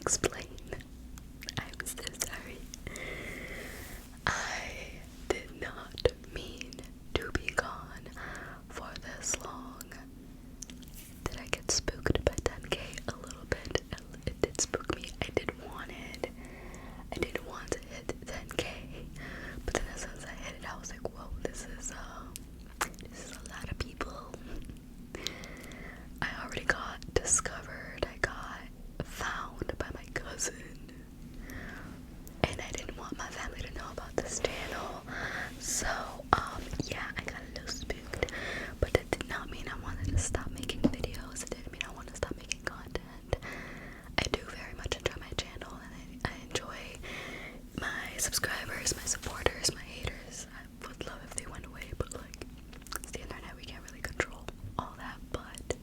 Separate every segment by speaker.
Speaker 1: explain. I'm so sorry. I did not mean to be gone for this long. Did I get spooked by 10K a little bit? It did spook me. I did want it. I did want to hit 10K, but then as soon as I hit it, I was like, whoa, this is a lot of people. I already got discovered. I got found by my cousin, and I didn't want my family to know about this channel. So yeah, I got a little spooked, but that did not mean I wanted to stop making videos. It didn't mean I wanted to stop making content. I do very much enjoy my channel, and I enjoy my subscribers, my supporters, my haters. I would love if they went away, but like, it's the internet, we can't really control all that. But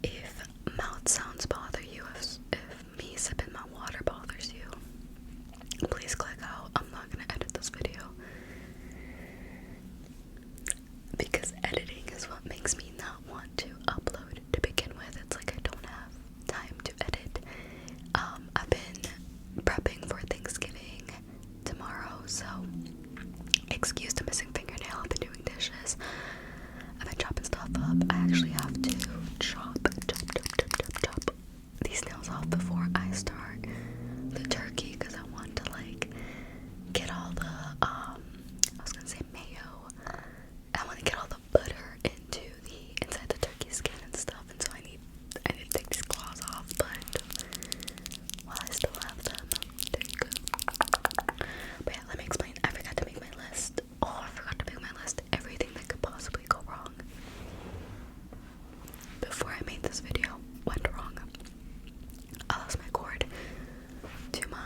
Speaker 1: if mouth sounds bother you, if me sipping my water bothers you, please click out. I'm not gonna edit this video because editing is what makes me not want to upload to begin with. It's like I don't have time to edit. I've been prepping for Thanksgiving tomorrow, so excuse the missing fingernail. I've been doing dishes. I've been chopping stuff up. I actually have to chop these nails off before I start the turkey, because I want to like get all the I was gonna say mayo. I want to get all the butter into the inside the turkey skin and stuff, and so I need to take these claws off, but while I still have them, there you go. But yeah, let me explain. I forgot to make my list. Oh, I forgot to make my list. Everything that could possibly go wrong. Before I made this video, went wrong. I lost my cord to my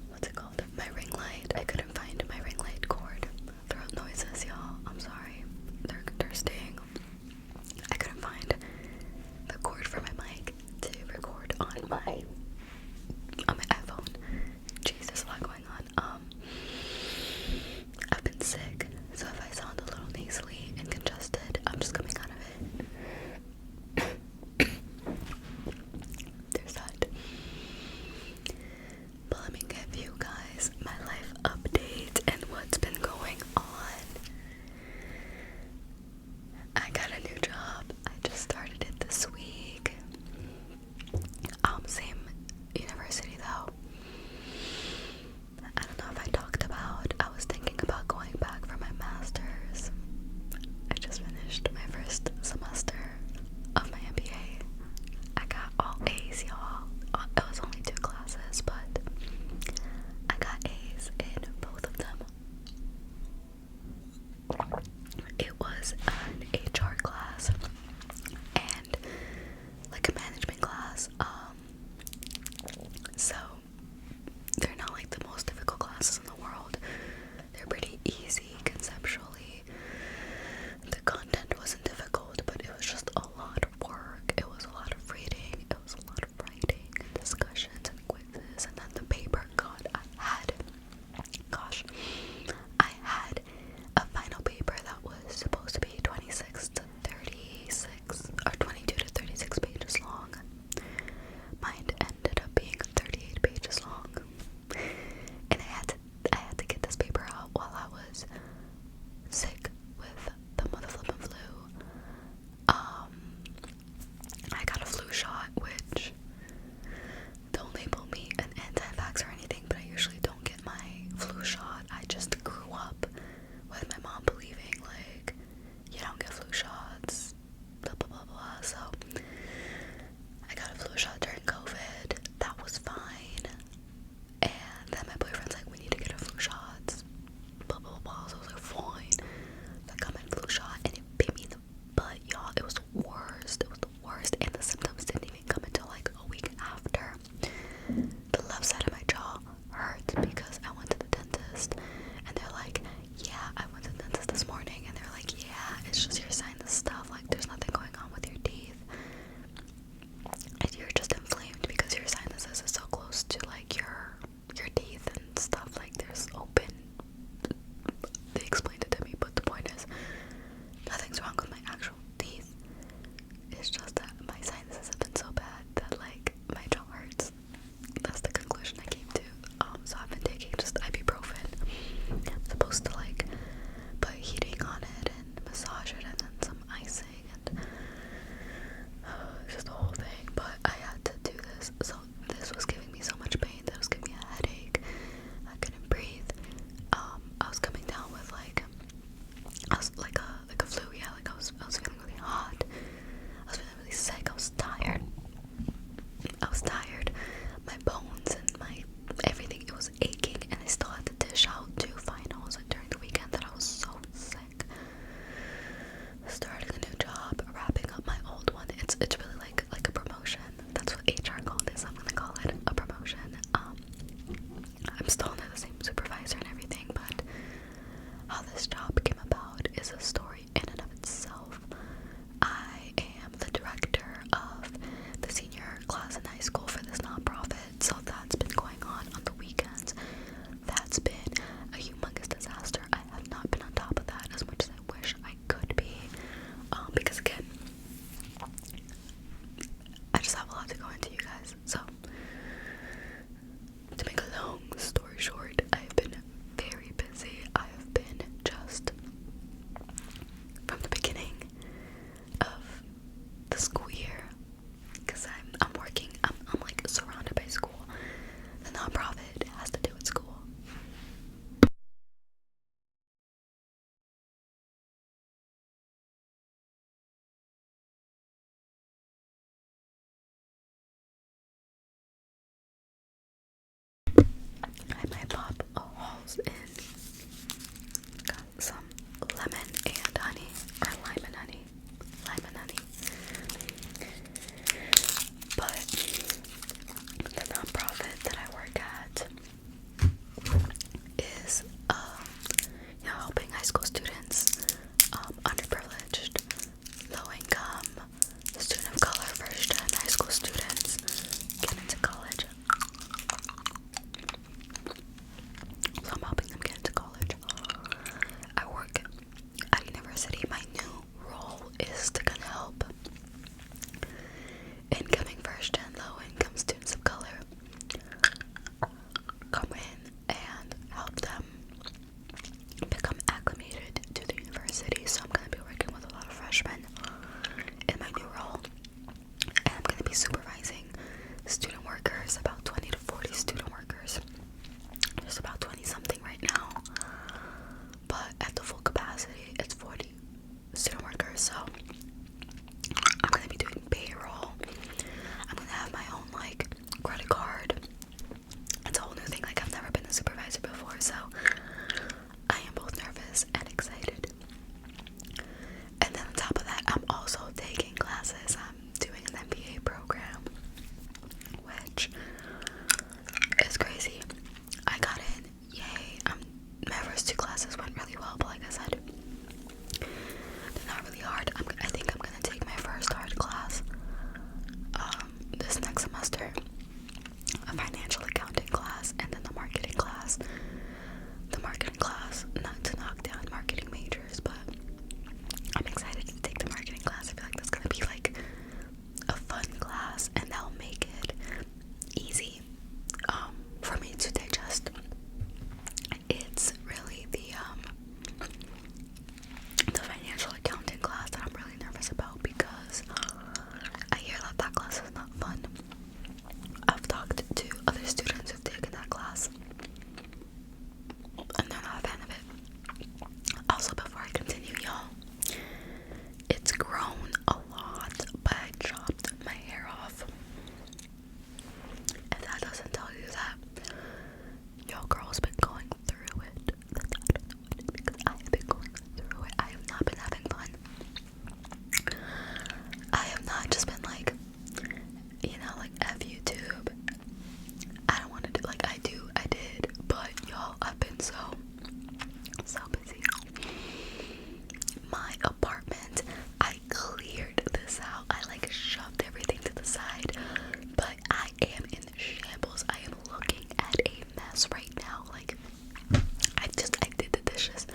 Speaker 1: what's it called? My ring light. I couldn't find my ring light cord. Throat noises, y'all. I'm sorry. They're staying. I couldn't find the cord for my mic to record on my iPhone. Jeez, there's a lot going on. I've been sick, so if I sound a little nasally and congested, I'm just coming out of it. There's that. But let me give you guys my life update and what's been going on. I got a new job. I just started it this week. Same university though. I don't know if I talked about, I was thinking about going back for my master's. I just finished my first semester of my MBA. I got all A's, y'all. It was only 2 classes, but I got A's in both of them. It was an HR class and like a management class. So they're not like the most difficult classes in the world. They're pretty easy conceptually. The content wasn't difficult, but it was just a lot of work. It was a lot of reading. It was a lot of writing and discussions and quizzes. And then the paper, God, I had a final paper that was supposed to be 20 apples in some lemon and honey, or lime and honey. Lime and honey. But the nonprofit that I work at is, helping high school students, underprivileged, low income, student of color, first gen high school students get into college. So I'm helping them get into college. I work at university. My new role is to kind of help incoming first gen low income students of color come in and help them become acclimated to the university. So I'm going to be working with a lot of freshmen in my new role, and I'm going to be supervising student workers, about 20 to 40 student workers. There's about 20 something right now, but at the full capacity it's 40 student workers. So I'm going to be doing payroll. I'm going to have my own like credit card. It's a whole new thing. Like, I've never been a supervisor before, so I am both nervous and excited. And then on top of that, I'm also taking classes. I'm doing an MBA program, which is crazy. I got in, yay. My first 2 classes went really well, but like I said, they're not really hard. I think I'm gonna take my first hard class this next semester, a financial accounting class, and then the marketing class. The marketing class, not to knock down marketing majors, but I'm excited to take the marketing class. I feel like that's gonna be like a fun class, and that'll make it easy for me to digest. It's really the financial accounting class that I'm really nervous about, because I hear that class is not fun. I've talked to other students who've taken that class, and they're not a fan of it. Also, before I continue, y'all, it's grown a lot, but I chopped my hair off. If that doesn't tell you that your girl's been going through it, then I don't know what, because I have been going through it. I have not been having fun. I have not just been like, like F YouTube. I don't want to do, like, I did, but y'all, I've been so busy. My apartment, I cleared this out. I like shoved everything to the side, but I am in shambles. I am looking at a mess right now. Like, I did the dishes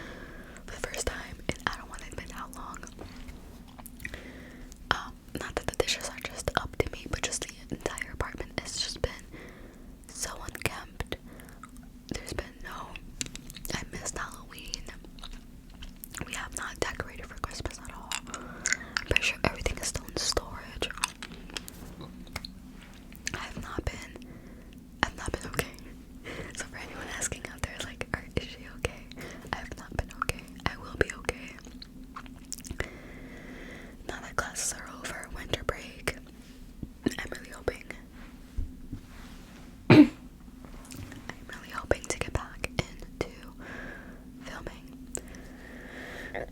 Speaker 1: for the first time, and I don't want to admit how long. Not that the dishes are just up to me, but just the entire apartment has just been so unkempt. There's been I missed Halloween. We have not decorated for Christmas at all. I'm pretty sure everything is still in storage. I've not been okay. So for anyone asking out there, like, is she okay? I have not been okay. I will be okay. Now that classes are over, winter break, I'm really hoping to get back into filming. I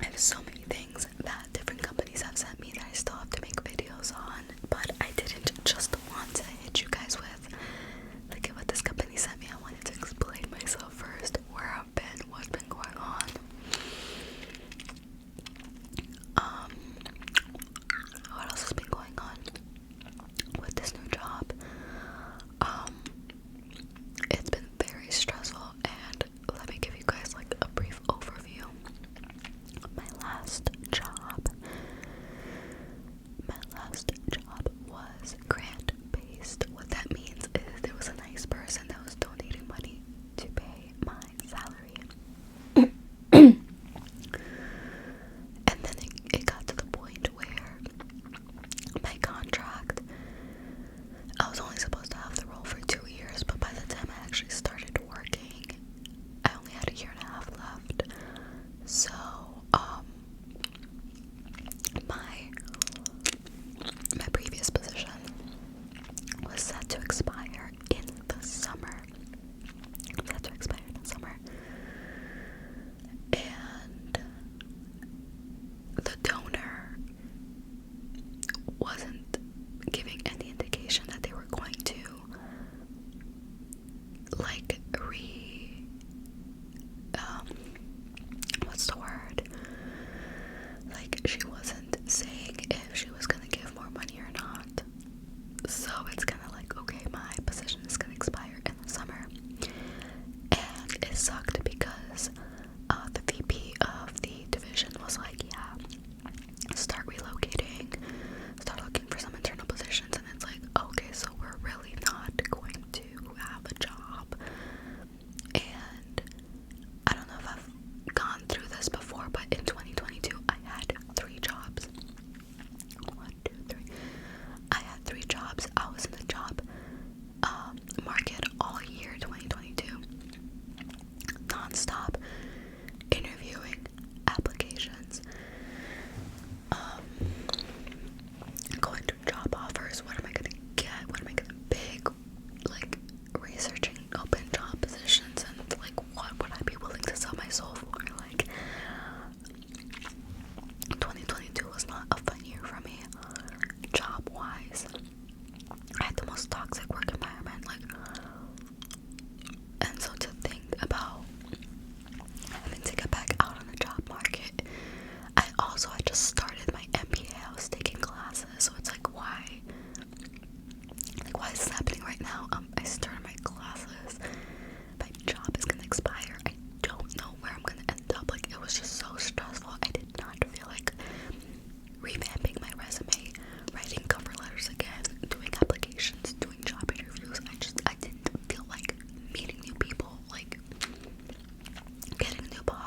Speaker 1: have so many things that different companies have sent me that I still have to make videos on, but I didn't just want to hit you guys with, look at what this company sent me. I wanted to explain myself first, where I've been, what's been going on. What else has been going on with this new job? It's been very stressful, and let me give you guys like a brief overview. My last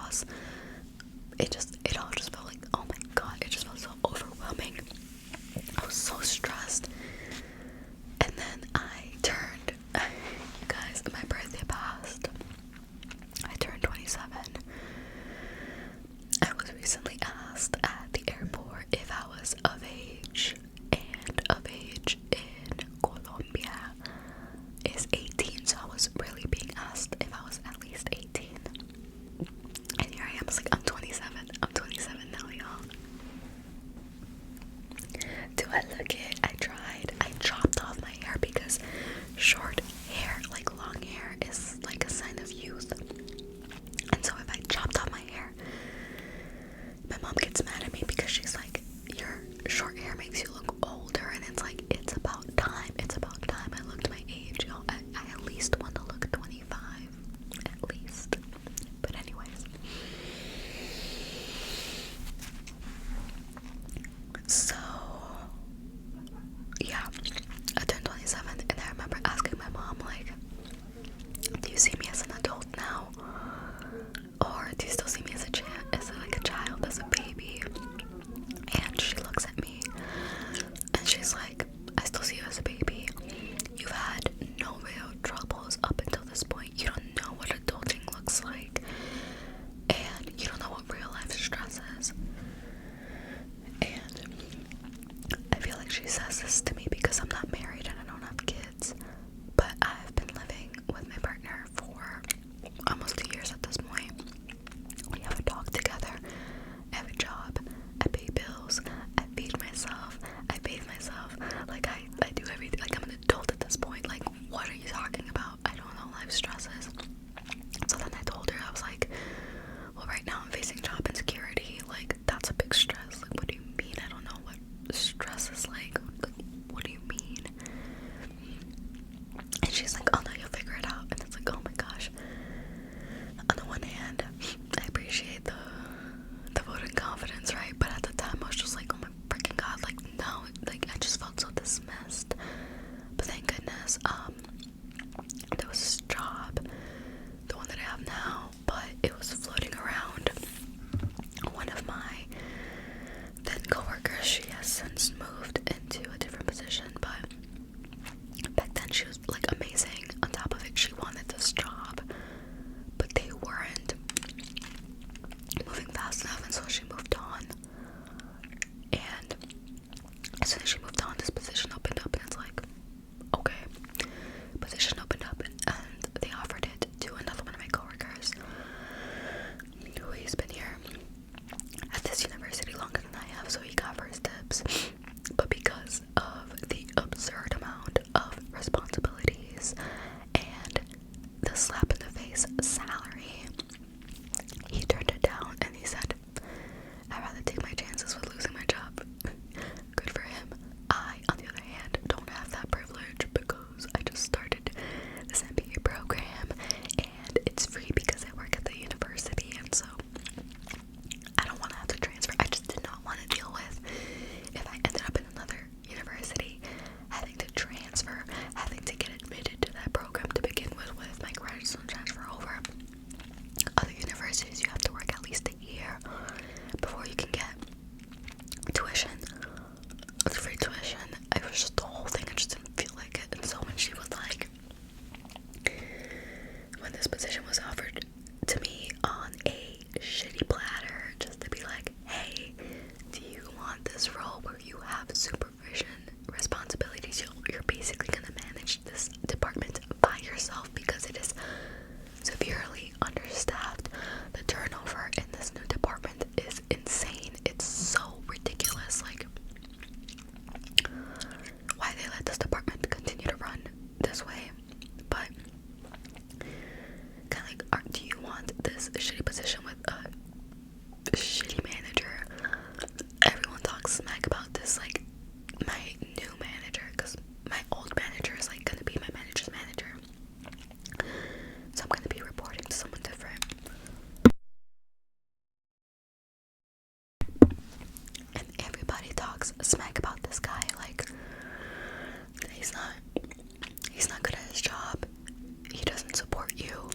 Speaker 1: boss. It all just felt like, oh my god, it just felt so overwhelming. I was so stressed. And then I turned, you guys, my birthday passed. I turned 27. I was recently asked at the airport if I was of age, and of age in Colombia is 18, so I was really being asked if I was at least 18. And here I am, it's like, I'm 27 now, y'all. Do I look it? I tried. I chopped off my hair because short hair, like long hair, is like a sign of youth. And so if I chopped off my hair, my mom gets mad at me because she's like, your short hair makes you look older. And it's like, it's about time. It's about time I looked my age, y'all. I at least want to look 25. At least. But anyways. So, yeah. I turned 27 and I remember asking my mom, like, do you see me as an adult now? Or do you still see me as a child, as a baby? And she looks at me and she's like, I still see you as a baby. You've had no real troubles up until this point. You don't know what adulting looks like. And you don't know what real life stress is. And I feel like she says this to me because I'm not married and I don't have kids. But I've been living with my partner for almost 2 years at this point. We have a dog together. I have a job. I pay bills. I feed myself. I bathe myself. Like I do everything. Like I'm an adult at this point. Like what are you talking about? I don't know life stresses. So then I told her, I was like, well, right now I'm facing job insecurity. Like that's a big stress. Like what do you mean? I don't know what stress is like. What do you mean? And she's like, oh no, you'll figure it out. And it's like, oh my gosh. On the one hand, I appreciate the vote and confidence, right? But at the time I was just like, oh my freaking god, like no, like I just felt so dismissed. But thank goodness, there was this job, the one that I have now, but it was floating around. One of my then coworkers, she has since moved into a different position, but back then she was like amazing. On top of it, she wanted this job, but they weren't moving fast enough, and so she moved on. And as soon as she moved on, this position opened up, and it's like, okay, position opened up, and they offered it to another one of my coworkers who he's been here at this university longer than I have, so he got first dibs. But because of the absurd amount of responsibilities and the slap in the face salary, he turned it down and he said, I'd rather take my chances with losing my job. Good for him. I, on the other hand, don't have that privilege because I just started this MBA program and it's free because I work at the university, and so I don't want to have to transfer. I just did not want to deal with, if I ended up in another university, having to transfer, having to get admitted to that program to begin with my credits don't transfer over. Other universities, you have to work at least a year before you can get tuition, free tuition. It was just the whole thing, I just didn't feel like it. And so when she was like, when this position was offered to me on a shitty platter, just to be like, hey, do you want this role where you have supervision responsibilities? You're basically gonna manage this department by yourself because it is severely understaffed. The turnover in this new department is insane. It's so ridiculous. Like, why they let this department continue to run this way. But kind of like, do you want this shitty position with a shitty manager? Everyone talks smack about this, like my new manager, because my old manager is like gonna be my manager's manager, so I'm gonna be reporting to someone different. And everybody talks smack about this guy, like he's not good at his job. He doesn't support you.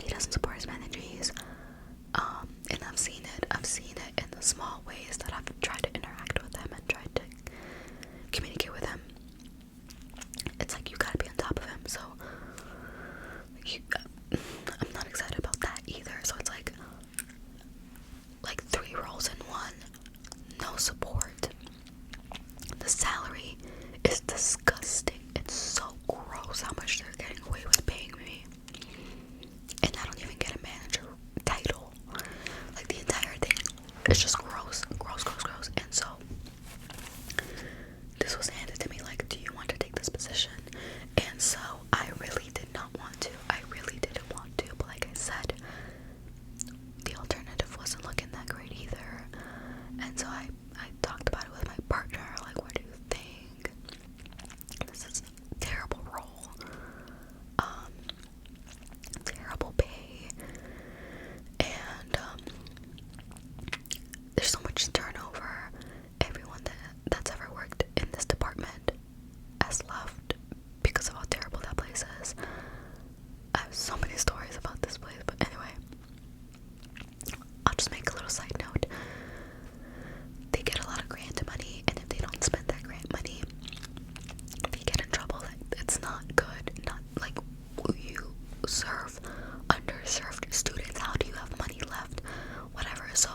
Speaker 1: He doesn't support his managers. It's just gross, gross, gross, gross. And so this was handed to me like, do you want to take this position? And so I really did not want to. I really didn't want to. But like I said, the alternative wasn't looking that great either. And so I talked about it with my partner. Like, what do you think? This is a terrible role. Terrible pay. And there's so much turnover. Everyone that's ever worked in this department has left because of how terrible that place is. I have so many stories about this place, but anyway, I'll just make a little side note. They get a lot of grant money, and if they don't spend that grant money, they get in trouble. It's not good. Not like, you serve underserved students. How do you have money left? Whatever. So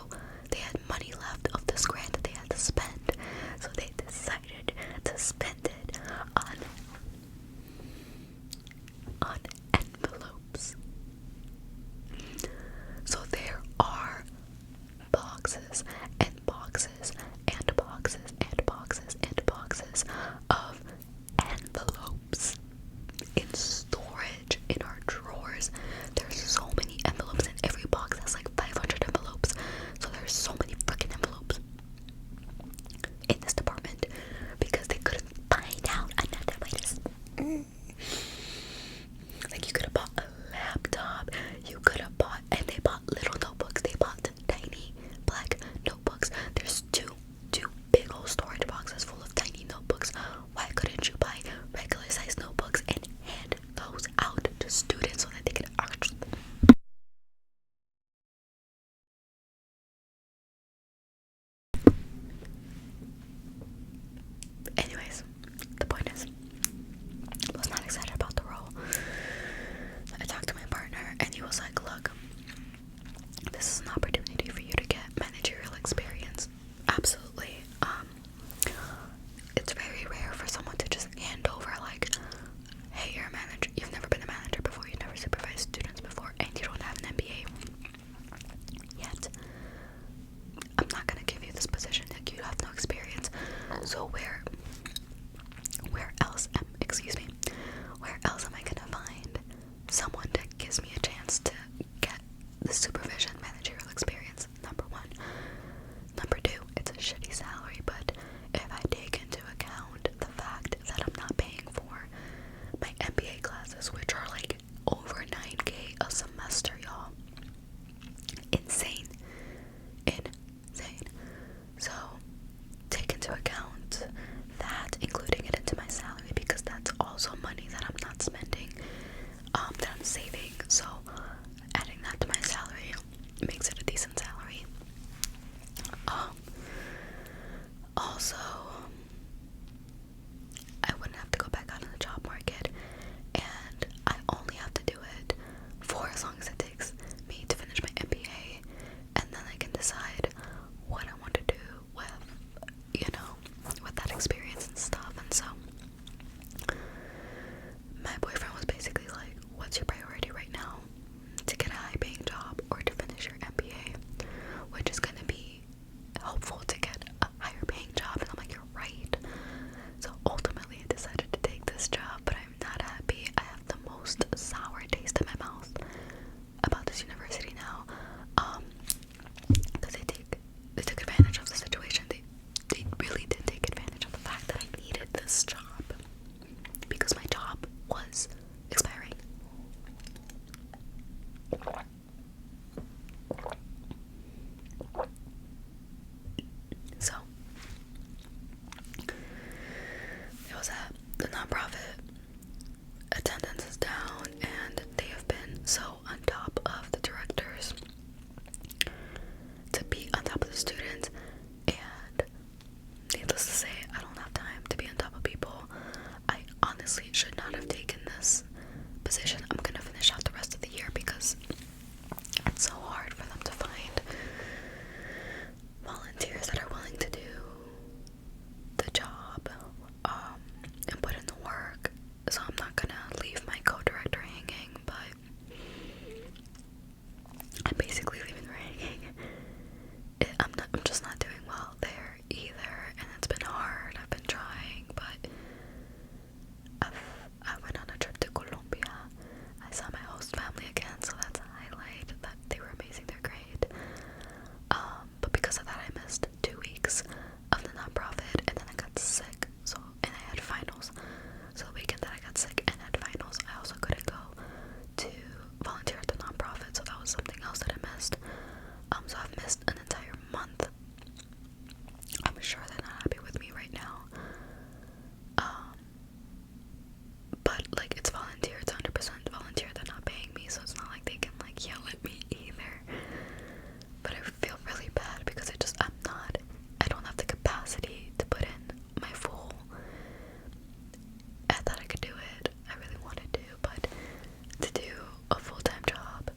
Speaker 1: they had money left of this grant that they had to spend. So they decided to spend it on envelopes. So there are boxes and boxes and boxes and boxes and boxes of envelopes in storage in our drawers. There's so many envelopes, and every box has like 500 envelopes. So there's so many freaking envelopes in this department because they couldn't find out another way to. Like, you could have bought a laptop, you could have bought, and they bought little notebooks. They bought tiny black notebooks. There's two big old storage boxes full of tiny notebooks. Why couldn't you buy regular size notebooks and hand those out to students so that they could actually. Anyways, the point is, I was not excited about the role. I talked to my partner, and he was like, look, this is an opportunity for you to get managerial experience. Absolutely. It's very rare for someone to just hand over, like, hey, you're a manager. You've never been a manager before. You've never supervised students before, and you don't have an MBA yet. I'm not gonna give you this position. Like, you have no experience. So where else am I gonna find someone that gives me a chance to get the supervision managerial experience? Number one. Number two, it's a shitty salary, but if I take into account the fact that I'm not paying for my MBA classes, which are like over 9K a semester, y'all. Insane. So take into account that, including it into my salary, because that's also money that I'm not spending, that I'm saving. So adding that to my salary, So I've missed an entire month. I'm sure they're not happy with me right now. But like it's volunteer, it's 100% volunteer. They're not paying me, so it's not like they can like yell at me either. But I feel really bad because I don't have the capacity to put in my full. I thought I could do it. I really wanted to, but to do a full-time job,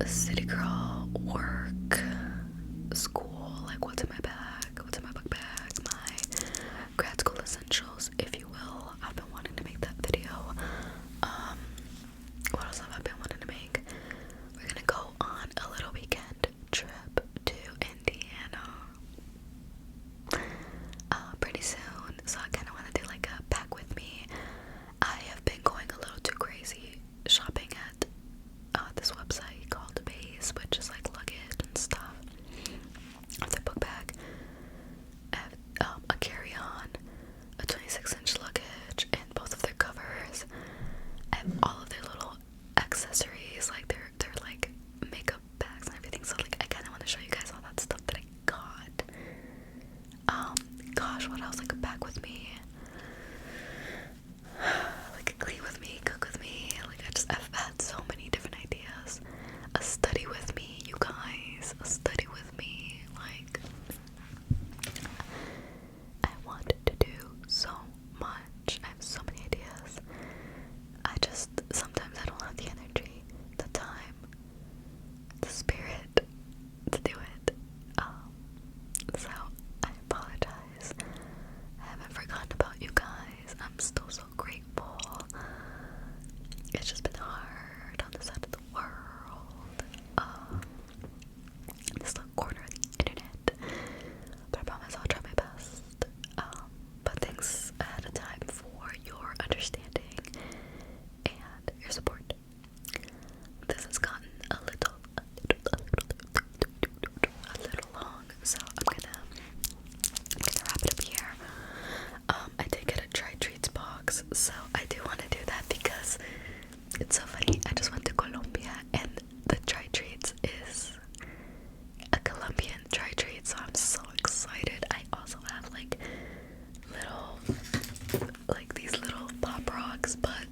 Speaker 1: city girl, work, school, like what's in my bag, what's in my book bag, my grad school essentials, if you will. I've been wanting to make that video. What else have I been wanting to make? We're gonna go on a little weekend trip to Indiana pretty soon, so I kind of want to do like a pack with me. I have been going a little too crazy shopping at this website called Base, which is like luggage and stuff. It's a book bag. I have a carry-on, a 26-inch luggage, and both of their covers. I have all of their little accessories, like they're like makeup bags and everything. So like I kind of want to show you guys all that stuff that I got. Gosh, what else? Like a pack with me, like a clean with me, cook with me. Like I've had so many different ideas. A study with me, you guys. A study with me. Like I want to do so much. I have so many ideas. Sometimes I don't have the energy, the time, the spirit to do it. So I apologize. I haven't forgotten about you guys. I'm still so grateful. It's just been hard on this side of the world. This little corner of the internet. But I promise I'll try my best. But thanks ahead of time for your understanding and your support. This has gotten a little long, so I'm gonna wrap it up here. I did get a Try Treats box, so I do want to do that because it's so funny. I just went to Colombia and the Try Treats is a Colombian Try Treat, so I'm so excited. I also have like these little pop rocks, but